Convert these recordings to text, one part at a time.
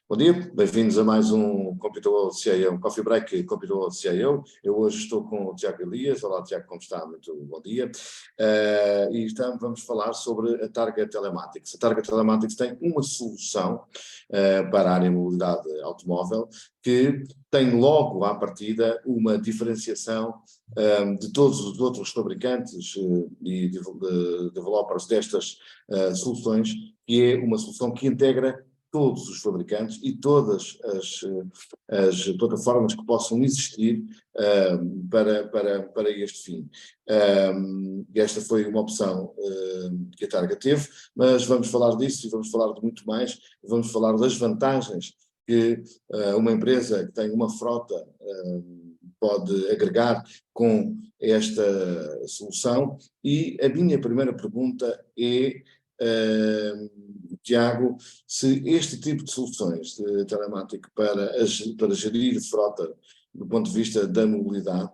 Bom dia, bem-vindos a mais um Computer World CIO, um Coffee Break Computer World CIO. Eu hoje estou com o Tiago Elias. Olá, Tiago, como está? Muito bom dia. Vamos falar sobre a Targa Telematics. A Targa Telematics tem uma solução para a área de mobilidade automóvel que tem logo à partida uma diferenciação de todos os outros fabricantes e developers destas soluções, que é uma solução que integra todos os fabricantes e todas as plataformas que possam existir para este fim. Esta foi uma opção que a Targa teve, mas vamos falar disso e vamos falar de muito mais. Vamos falar das vantagens que uma empresa que tem uma frota pode agregar com esta solução. E a minha primeira pergunta é, Tiago, se este tipo de soluções de telemática para gerir frota do ponto de vista da mobilidade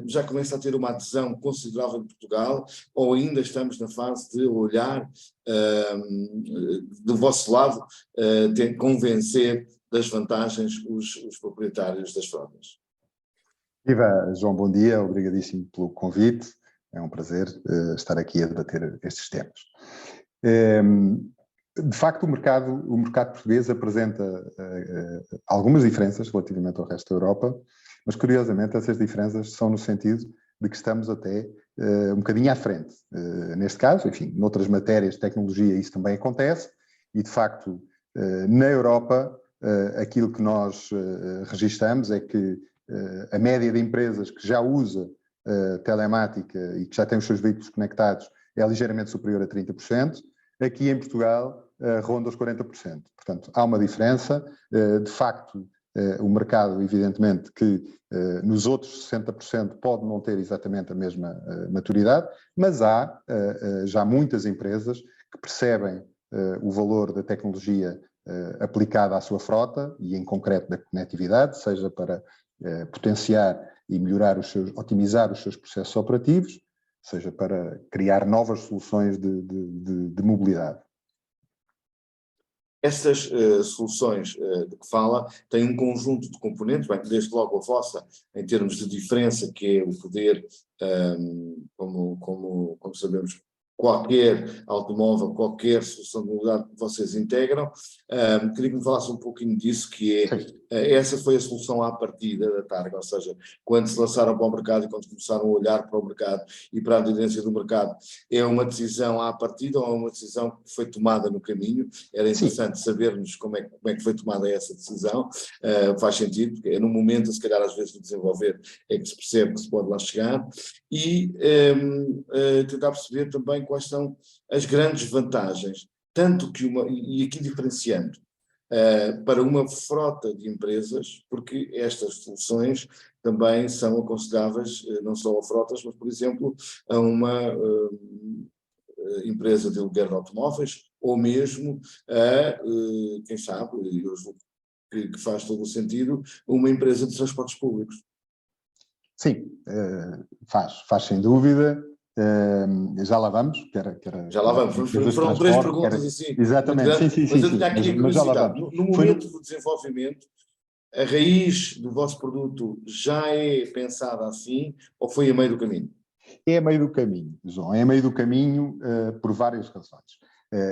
já começa a ter uma adesão considerável em Portugal, ou ainda estamos na fase de olhar do vosso lado, convencer das vantagens os proprietários das frotas? Viva, João, bom dia, obrigadíssimo pelo convite, é um prazer estar aqui a debater estes temas. De facto, o mercado português apresenta algumas diferenças relativamente ao resto da Europa, mas curiosamente essas diferenças são no sentido de que estamos até um bocadinho à frente. Neste caso, enfim, noutras matérias de tecnologia isso também acontece e, de facto, na Europa aquilo que nós registamos é que a média de empresas que já usa telemática e que já tem os seus veículos conectados é ligeiramente superior a 30%. Aqui em Portugal ronda os 40%. Portanto, há uma diferença. De facto, o mercado, evidentemente, que nos outros 60% pode não ter exatamente a mesma maturidade, mas há já muitas empresas que percebem o valor da tecnologia aplicada à sua frota e, em concreto, da conectividade, seja para potenciar e melhorar otimizar os seus processos operativos, seja para criar novas soluções de mobilidade. Estas soluções de que fala têm um conjunto de componentes, bem, desde logo a vossa, em termos de diferença, que é o poder, como sabemos, qualquer automóvel, qualquer solução de mobilidade que vocês integram. Queria que me falasse um pouquinho disso, que é, essa foi a solução à partida da Targa, ou seja, quando se lançaram para o mercado e quando começaram a olhar para o mercado e para a aderência do mercado, é uma decisão à partida ou é uma decisão que foi tomada no caminho? Era interessante sabermos como é que foi tomada essa decisão. Faz sentido, porque é no momento, se calhar às vezes de desenvolver, é que se percebe que se pode lá chegar, e tentar perceber também quais são as grandes vantagens, tanto que e aqui diferenciando, para uma frota de empresas, porque estas soluções também são aconselháveis não só a frotas, mas, por exemplo, a uma empresa de aluguer de automóveis, ou mesmo a, quem sabe, e eu julgo que faz todo o sentido, uma empresa de transportes públicos. Sim, faz sem dúvida. Já lá vamos. Já lá vamos. Foram três perguntas assim. Exatamente, sim. Mas eu tinha aqui a curiosidade. No momento do desenvolvimento, a raiz do vosso produto já é pensada assim ou foi a meio do caminho? É a meio do caminho, João. É a meio do caminho por várias razões.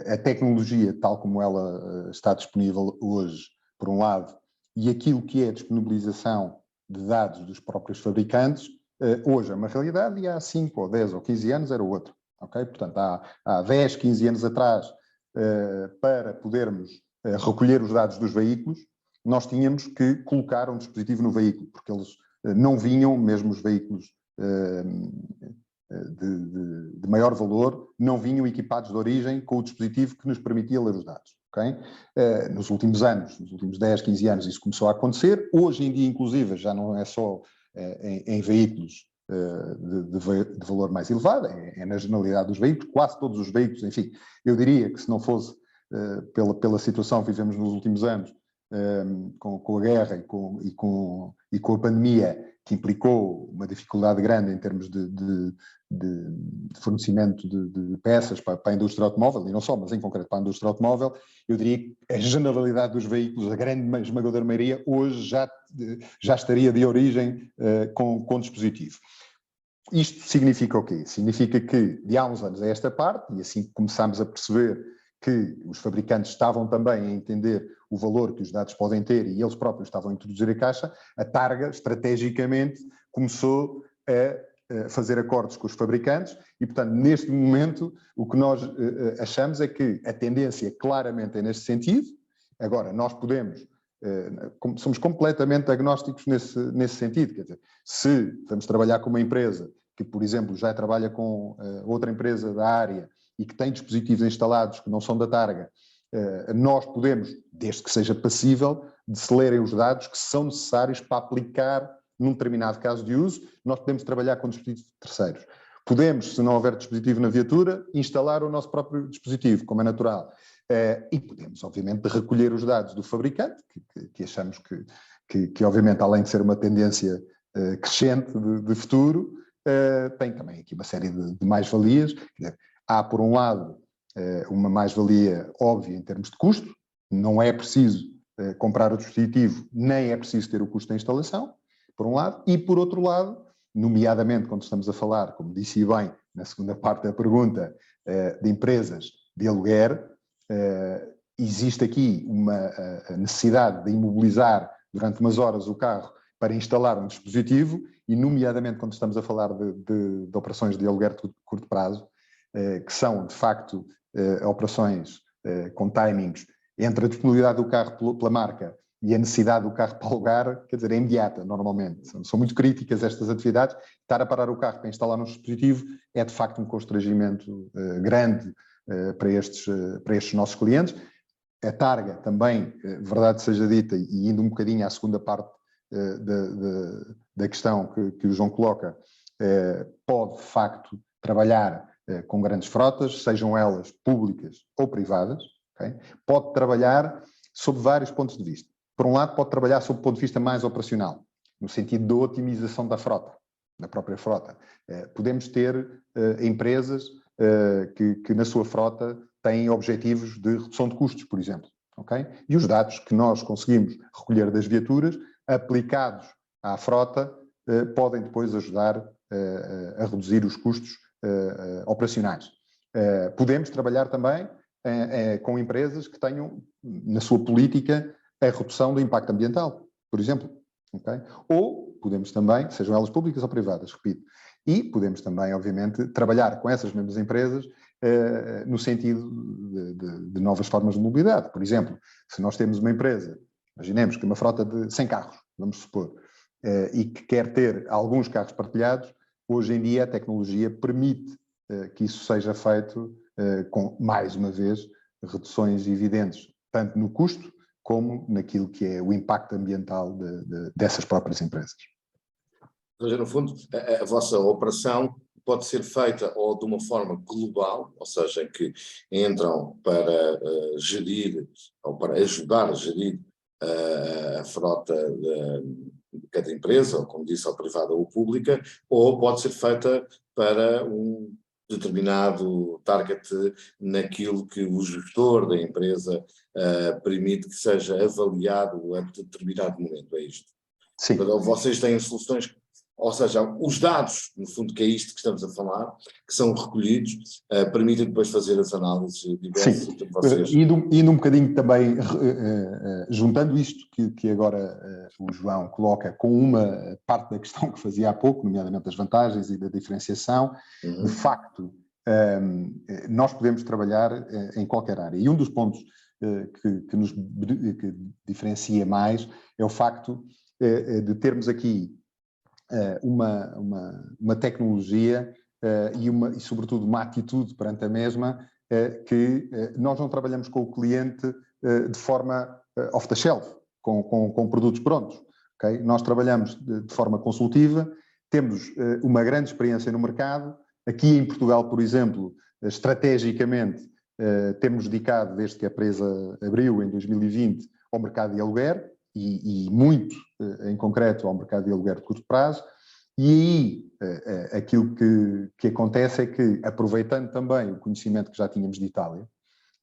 A tecnologia, tal como ela está disponível hoje, por um lado, e aquilo que é a disponibilização de dados dos próprios fabricantes, hoje é uma realidade e há 5 ou 10 ou 15 anos era outra. Okay? Portanto, há 10, 15 anos atrás, para podermos recolher os dados dos veículos, nós tínhamos que colocar um dispositivo no veículo, porque eles não vinham, mesmo os veículos de maior valor, não vinham equipados de origem com o dispositivo que nos permitia ler os dados. Okay? Nos últimos anos, nos últimos 10, 15 anos, isso começou a acontecer. Hoje em dia, inclusive, já não é só em veículos de valor mais elevado, é na generalidade dos veículos, quase todos os veículos, enfim, eu diria que se não fosse pela situação que vivemos nos últimos anos, com a guerra e com a pandemia, que implicou uma dificuldade grande em termos de fornecimento de peças para a indústria automóvel, e não só, mas em concreto para a indústria automóvel, eu diria que a generalidade dos veículos, a grande esmagadora maioria, hoje já estaria de origem com dispositivo. Isto significa o quê? Significa que, de há uns anos a esta parte, e assim começámos a perceber que os fabricantes estavam também a entender o valor que os dados podem ter e eles próprios estavam a introduzir a caixa, a Targa, estrategicamente, começou a fazer acordos com os fabricantes e, portanto, neste momento, o que nós achamos é que a tendência claramente é neste sentido. Agora, nós podemos, somos completamente agnósticos nesse sentido, quer dizer, se vamos trabalhar com uma empresa que, por exemplo, já trabalha com outra empresa da área e que tem dispositivos instalados que não são da Targa, nós podemos, desde que seja passível, de se lerem os dados que são necessários para aplicar num determinado caso de uso, nós podemos trabalhar com dispositivos terceiros. Podemos, se não houver dispositivo na viatura, instalar o nosso próprio dispositivo, como é natural. E podemos, obviamente, recolher os dados do fabricante, que achamos que, obviamente, além de ser uma tendência crescente de futuro, tem também aqui uma série de mais-valias. Há, por um lado, uma mais-valia óbvia em termos de custo, não é preciso comprar o dispositivo, nem é preciso ter o custo da instalação, por um lado, e por outro lado, nomeadamente quando estamos a falar, como disse bem na segunda parte da pergunta, de empresas de aluguer, existe aqui uma necessidade de imobilizar durante umas horas o carro para instalar um dispositivo e, nomeadamente, quando estamos a falar de operações de aluguer de curto prazo, que são, de facto, operações com timings entre a disponibilidade do carro pela marca e a necessidade do carro para alugar, quer dizer, é imediata, normalmente. São muito críticas estas atividades. Estar a parar o carro para instalar um dispositivo é, de facto, um constrangimento grande para estes nossos clientes. A Targa também, verdade seja dita, e indo um bocadinho à segunda parte da questão que o João coloca, pode, de facto, trabalhar com grandes frotas, sejam elas públicas ou privadas, okay? Pode trabalhar sob vários pontos de vista. Por um lado, pode trabalhar sob o ponto de vista mais operacional, no sentido da otimização da frota, da própria frota. Podemos ter empresas que na sua frota têm objetivos de redução de custos, por exemplo. Okay? E os dados que nós conseguimos recolher das viaturas, aplicados à frota, podem depois ajudar a reduzir os custos operacionais. Podemos trabalhar também com empresas que tenham na sua política a redução do impacto ambiental, por exemplo. Okay? Ou podemos também, sejam elas públicas ou privadas, repito, e podemos também, obviamente, trabalhar com essas mesmas empresas no sentido de novas formas de mobilidade. Por exemplo, se nós temos uma empresa, imaginemos que uma frota de 100 carros, vamos supor, e que quer ter alguns carros partilhados, hoje em dia a tecnologia permite que isso seja feito com, mais uma vez, reduções evidentes, tanto no custo como naquilo que é o impacto ambiental dessas próprias empresas. Ou seja, no fundo, a vossa operação pode ser feita ou de uma forma global, ou seja, que entram para gerir ou para ajudar a gerir a frota de cada empresa, ou como disse, ou privada ou pública, ou pode ser feita para um determinado target naquilo que o gestor da empresa permite que seja avaliado a determinado momento, é isto? Sim. Então, vocês têm soluções, ou seja, os dados, no fundo, que é isto que estamos a falar, que são recolhidos, permitem depois fazer as análises diversas. Sim, Vocês... indo um bocadinho também, juntando isto que agora o João coloca com uma parte da questão que fazia há pouco, nomeadamente das vantagens e da diferenciação, de facto, nós podemos trabalhar em qualquer área. E um dos pontos que diferencia mais é o facto de termos aqui uma tecnologia e, sobretudo, uma atitude perante a mesma que nós não trabalhamos com o cliente de forma off the shelf, com produtos prontos. Okay? Nós trabalhamos de forma consultiva, temos uma grande experiência no mercado. Aqui em Portugal, por exemplo, estrategicamente, temos dedicado, desde que a empresa abriu em 2020, ao mercado de aluguer e muito em concreto ao mercado de aluguer de curto prazo. E aí aquilo que acontece é que, aproveitando também o conhecimento que já tínhamos de Itália,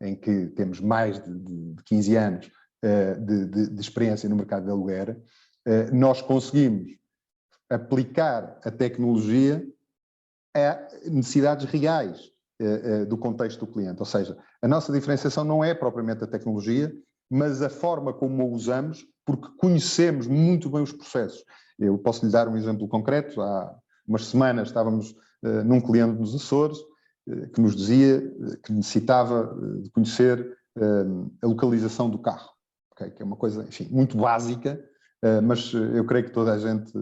em que temos mais de 15 anos de experiência no mercado de aluguer, nós conseguimos aplicar a tecnologia a necessidades reais do contexto do cliente. Ou seja, a nossa diferenciação não é propriamente a tecnologia, mas a forma como a usamos, porque conhecemos muito bem os processos. Eu posso lhe dar um exemplo concreto. Há umas semanas estávamos num cliente nos Açores que nos dizia que necessitava de conhecer a localização do carro, okay? Que é uma coisa, enfim, muito básica, mas eu creio que toda a gente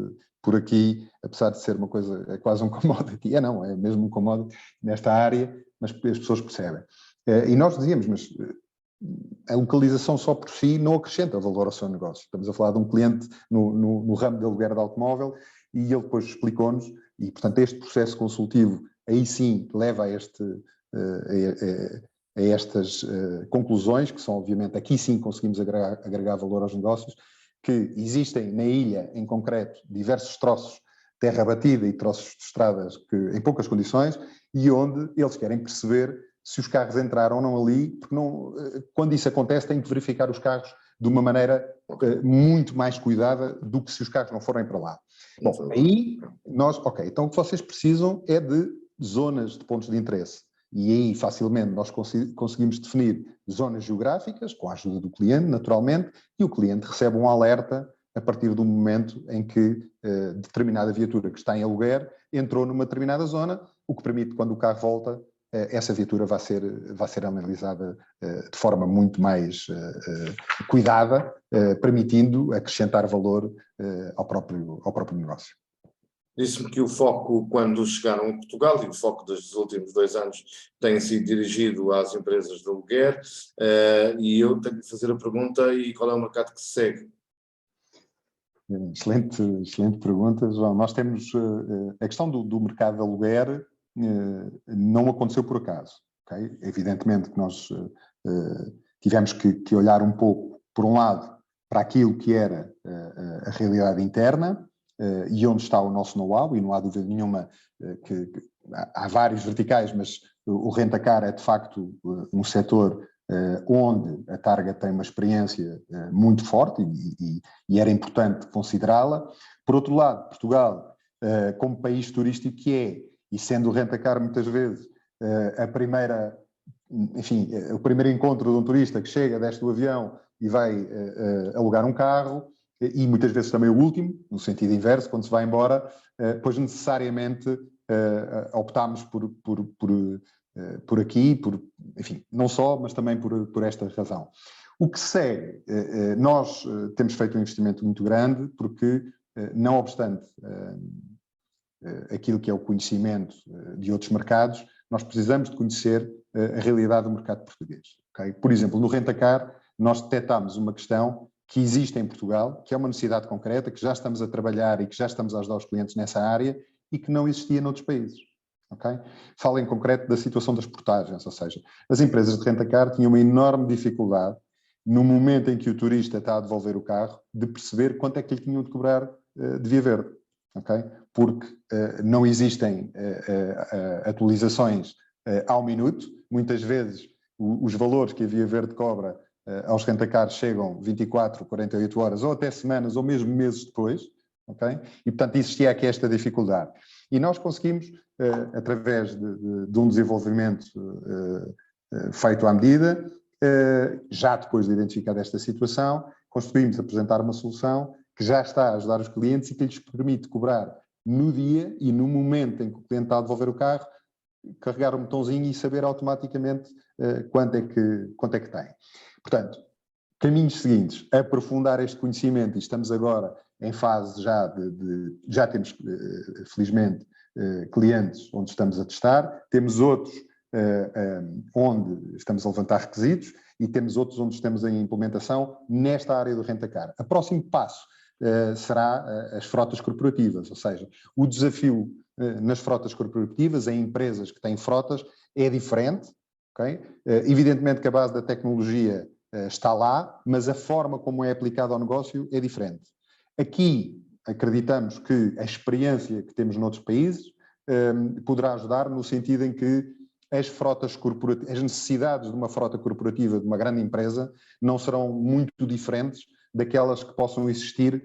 por aqui, apesar de ser uma coisa, é quase um commodity, não, é mesmo um commodity nesta área, mas as pessoas percebem. E nós dizíamos, mas a localização só por si não acrescenta valor ao seu negócio. Estamos a falar de um cliente no ramo de aluguer de automóvel e ele depois explicou-nos, e portanto este processo consultivo aí sim leva a estas conclusões, que são obviamente, aqui sim conseguimos agregar valor aos negócios, que existem na ilha, em concreto, diversos troços de terra batida e troços de estradas em poucas condições, e onde eles querem perceber se os carros entraram ou não ali, porque quando isso acontece tem que verificar os carros de uma maneira muito mais cuidada do que se os carros não forem para lá. Bom, aí então o que vocês precisam é de zonas de pontos de interesse. E aí facilmente nós conseguimos definir zonas geográficas, com a ajuda do cliente, naturalmente, e o cliente recebe um alerta a partir do momento em que determinada viatura que está em aluguer entrou numa determinada zona, o que permite, quando o carro volta, essa viatura vai ser analisada de forma muito mais cuidada, permitindo acrescentar valor ao próprio negócio. Disse-me que o foco, quando chegaram a Portugal, e o foco dos últimos 2 anos tem sido dirigido às empresas de aluguer, e eu tenho que fazer a pergunta, e qual é o mercado que se segue? Excelente pergunta, João. Nós temos a questão do mercado de aluguer não aconteceu por acaso. Okay? Evidentemente que nós tivemos que olhar um pouco, por um lado, para aquilo que era a realidade interna, e onde está o nosso know-how, e não há dúvida nenhuma que há vários verticais, mas o rent-a-car é de facto um setor onde a Targa tem uma experiência muito forte e era importante considerá-la. Por outro lado, Portugal, como país turístico que é, e sendo o rent-a-car muitas vezes o primeiro encontro de um turista que chega, desce do avião e vai alugar um carro, e muitas vezes também o último, no sentido inverso, quando se vai embora, pois necessariamente optámos por aqui, enfim, não só, mas também por esta razão. O que segue, nós temos feito um investimento muito grande, porque, não obstante aquilo que é o conhecimento de outros mercados, nós precisamos de conhecer a realidade do mercado português. Okay? Por exemplo, no rent-a-car, nós detectámos uma questão que existe em Portugal, que é uma necessidade concreta, que já estamos a trabalhar e que já estamos a ajudar os clientes nessa área e que não existia noutros países. Okay? Falo em concreto da situação das portagens, ou seja, as empresas de rent-a-car tinham uma enorme dificuldade, no momento em que o turista está a devolver o carro, de perceber quanto é que lhe tinham de cobrar de Via Verde. Okay? Porque não existem atualizações ao minuto, muitas vezes os valores que a Via Verde cobra aos rent-a-cars chegam 24, 48 horas, ou até semanas, ou mesmo meses depois, okay? E portanto existia aqui esta dificuldade. E nós conseguimos, através de um desenvolvimento feito à medida, já depois de identificar esta situação, conseguimos apresentar uma solução que já está a ajudar os clientes e que lhes permite cobrar no dia e no momento em que o cliente está a devolver o carro, carregar um botãozinho e saber automaticamente quanto é que tem. Portanto, caminhos seguintes, aprofundar este conhecimento, e estamos agora em fase já temos, felizmente, clientes onde estamos a testar, temos outros onde estamos a levantar requisitos e temos outros onde estamos em implementação nesta área do rent-a-car. O próximo passo será as frotas corporativas, ou seja, o desafio nas frotas corporativas, em empresas que têm frotas, é diferente. Okay? Evidentemente que a base da tecnologia está lá, mas a forma como é aplicada ao negócio é diferente. Aqui acreditamos que a experiência que temos noutros países poderá ajudar no sentido em que as frotas corporativas, as necessidades de uma frota corporativa de uma grande empresa não serão muito diferentes daquelas que possam existir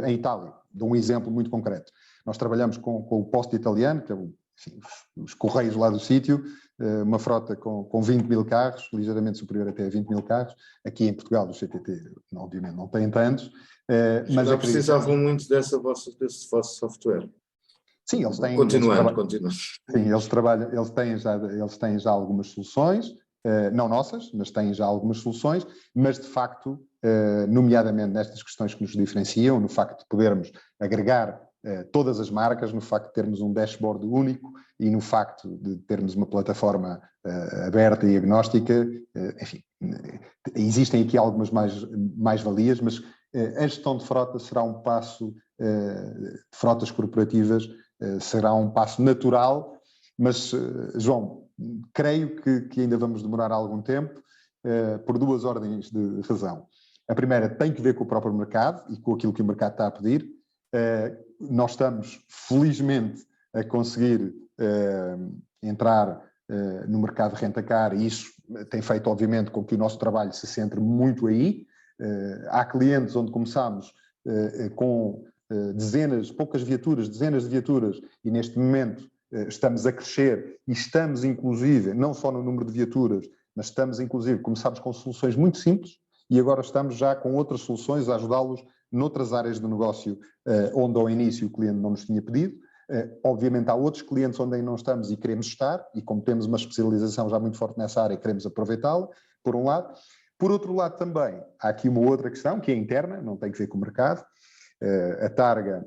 em Itália. Dou um exemplo muito concreto. Nós trabalhamos com o Poste italiano, que é os correios lá do sítio, uma frota com 20 mil carros, ligeiramente superior até a 20 mil carros. Aqui em Portugal, o CTT, obviamente, não tem tantos. Mas já precisavam muito desse vosso software. Sim, eles têm. Continuando. Sim, eles têm já algumas soluções, não nossas, mas têm já algumas soluções, mas de facto, nomeadamente nestas questões que nos diferenciam, no facto de podermos agregar todas as marcas, no facto de termos um dashboard único e no facto de termos uma plataforma aberta e agnóstica, enfim, existem aqui algumas mais-valias, mas a gestão de frota será um passo, de frotas corporativas, será um passo natural, mas, João, creio que ainda vamos demorar algum tempo, por duas ordens de razão. A primeira tem que ver com o próprio mercado e com aquilo que o mercado está a pedir. Nós estamos, felizmente, a conseguir entrar no mercado de rent-a-car e isso tem feito, obviamente, com que o nosso trabalho se centre muito aí. Há clientes onde começámos com poucas viaturas, dezenas de viaturas, e neste momento estamos a crescer e estamos, inclusive, não só no número de viaturas, mas estamos, inclusive, começámos com soluções muito simples e agora estamos já com outras soluções a ajudá-los noutras áreas de negócio onde ao início o cliente não nos tinha pedido. Obviamente há outros clientes onde ainda não estamos e queremos estar, e como temos uma especialização já muito forte nessa área, queremos aproveitá-la, por um lado. Por outro lado também, há aqui uma outra questão, que é interna, não tem que ver com o mercado. A Targa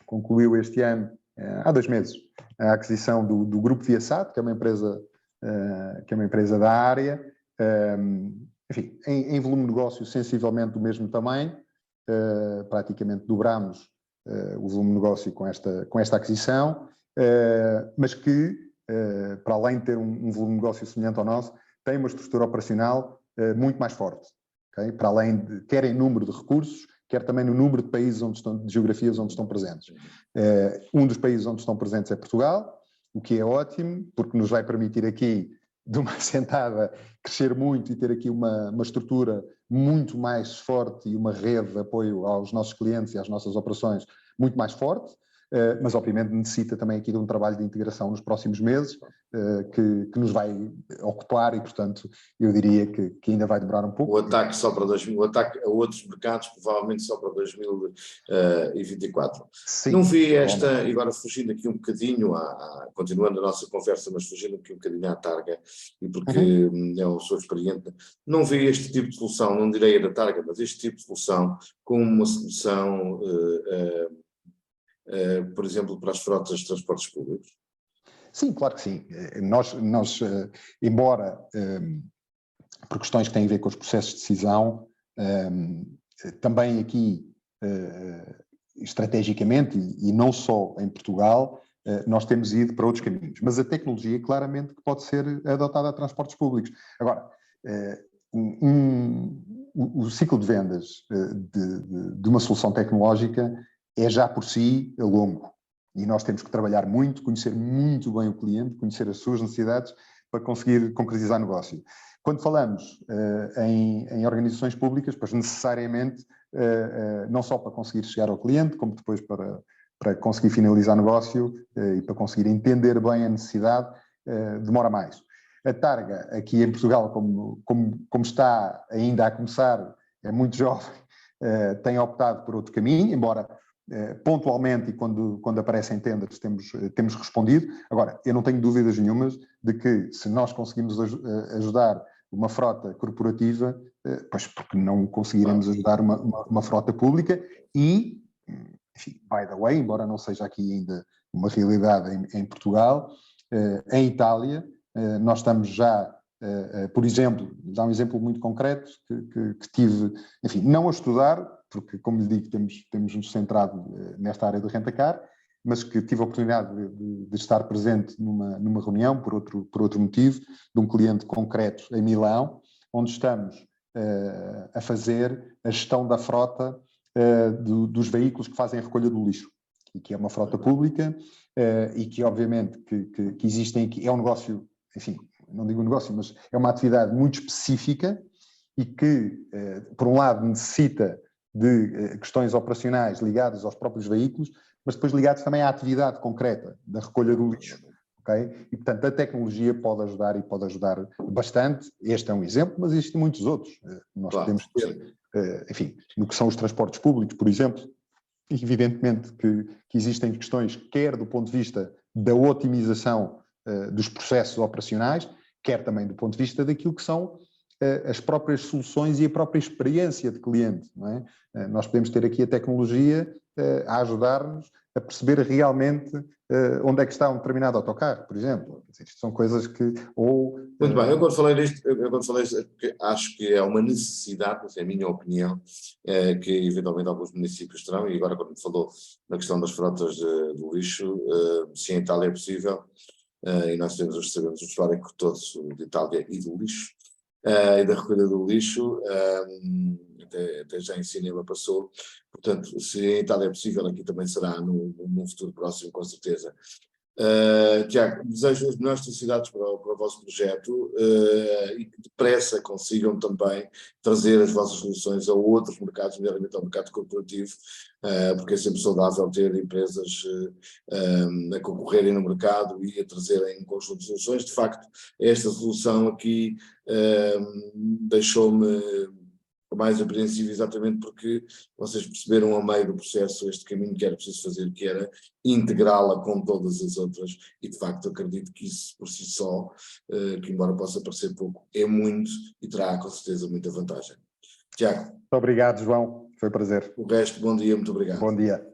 concluiu este ano, há 2 meses, a aquisição do Grupo Viasat, que é uma empresa da área, enfim, em volume de negócio sensivelmente do mesmo tamanho, praticamente dobramos o volume de negócio com esta aquisição, mas que, para além de ter um volume de negócio semelhante ao nosso, tem uma estrutura operacional muito mais forte, okay? Para além de, quer em número de recursos, quer também no número de países de geografias onde estão presentes. Um dos países onde estão presentes é Portugal, o que é ótimo, porque nos vai permitir aqui, de uma sentada, crescer muito e ter aqui uma estrutura muito mais forte e uma rede de apoio aos nossos clientes e às nossas operações muito mais forte, mas obviamente necessita também aqui de um trabalho de integração nos próximos meses, que nos vai ocupar e, portanto, eu diria que ainda vai demorar um pouco. O ataque a outros mercados provavelmente só para 2024. Sim, não vi esta, e agora fugindo aqui um bocadinho, continuando a nossa conversa, mas fugindo aqui um bocadinho à Targa, e porque eu sou experiente, não vi este tipo de solução, não direi a da Targa, mas este tipo de solução como uma solução, por exemplo, para as frotas de transportes públicos. Sim, claro que sim. Nós embora por questões que têm a ver com os processos de decisão, também aqui, estrategicamente, e não só em Portugal, nós temos ido para outros caminhos. Mas a tecnologia, claramente, que pode ser adotada a transportes públicos. Agora, o ciclo de vendas de uma solução tecnológica é já por si longo. E nós temos que trabalhar muito, conhecer muito bem o cliente, conhecer as suas necessidades para conseguir concretizar negócio. Quando falamos em organizações públicas, pois necessariamente, não só para conseguir chegar ao cliente, como depois para conseguir finalizar negócio e para conseguir entender bem a necessidade, demora mais. A Targa, aqui em Portugal, como está ainda a começar, é muito jovem, tem optado por outro caminho, embora pontualmente e quando aparecem tenders temos respondido. Agora, eu não tenho dúvidas nenhumas de que se nós conseguimos ajudar uma frota corporativa, pois porque não conseguiremos ajudar uma frota pública e, enfim, by the way, embora não seja aqui ainda uma realidade em Portugal, em Itália, nós estamos já, por exemplo, dá um exemplo muito concreto que tive, enfim, não a estudar, porque, como lhe digo, temos-nos centrado nesta área do rent-a-car, mas que tive a oportunidade de estar presente numa reunião, por outro motivo, de um cliente concreto em Milão, onde estamos a fazer a gestão da frota dos veículos que fazem a recolha do lixo, e que é uma frota pública e que obviamente que existem aqui, é um negócio, enfim, não digo negócio, mas é uma atividade muito específica e que, por um lado, necessita de questões operacionais ligadas aos próprios veículos, mas depois ligados também à atividade concreta da recolha do lixo. Okay? E, portanto, a tecnologia pode ajudar e pode ajudar bastante. Este é um exemplo, mas existem muitos outros. Nós podemos ter, enfim, no que são os transportes públicos, por exemplo, evidentemente que existem questões, quer do ponto de vista da otimização dos processos operacionais, quer também do ponto de vista daquilo que são as próprias soluções e a própria experiência de cliente. Não é? Nós podemos ter aqui a tecnologia a ajudar-nos a perceber realmente onde é que está um determinado autocarro, por exemplo. Isto são coisas que... Muito bem, eu quando falei disto, acho que é uma necessidade, essa é a minha opinião, que eventualmente alguns municípios terão, e agora quando me falou na questão das frotas do lixo, se em Itália é possível, e nós sabemos o histórico todo de Itália e do lixo, e da recolha do lixo, até já em cinema passou, portanto, se em Itália é possível, aqui também será num futuro próximo, com certeza. Tiago, desejo as melhores felicidades para o vosso projeto e que depressa consigam também trazer as vossas soluções a outros mercados, nomeadamente ao mercado corporativo, porque é sempre saudável ter empresas a concorrerem no mercado e a trazerem um conjunto de soluções. De facto, esta solução aqui deixou-me mais apreensivo, exatamente porque vocês perceberam a meio do processo este caminho que era preciso fazer, que era integrá-la com todas as outras, e de facto acredito que isso por si só, que embora possa parecer pouco, é muito e terá com certeza muita vantagem. Tiago. Muito obrigado, João, foi um prazer. O resto, bom dia, muito obrigado. Bom dia.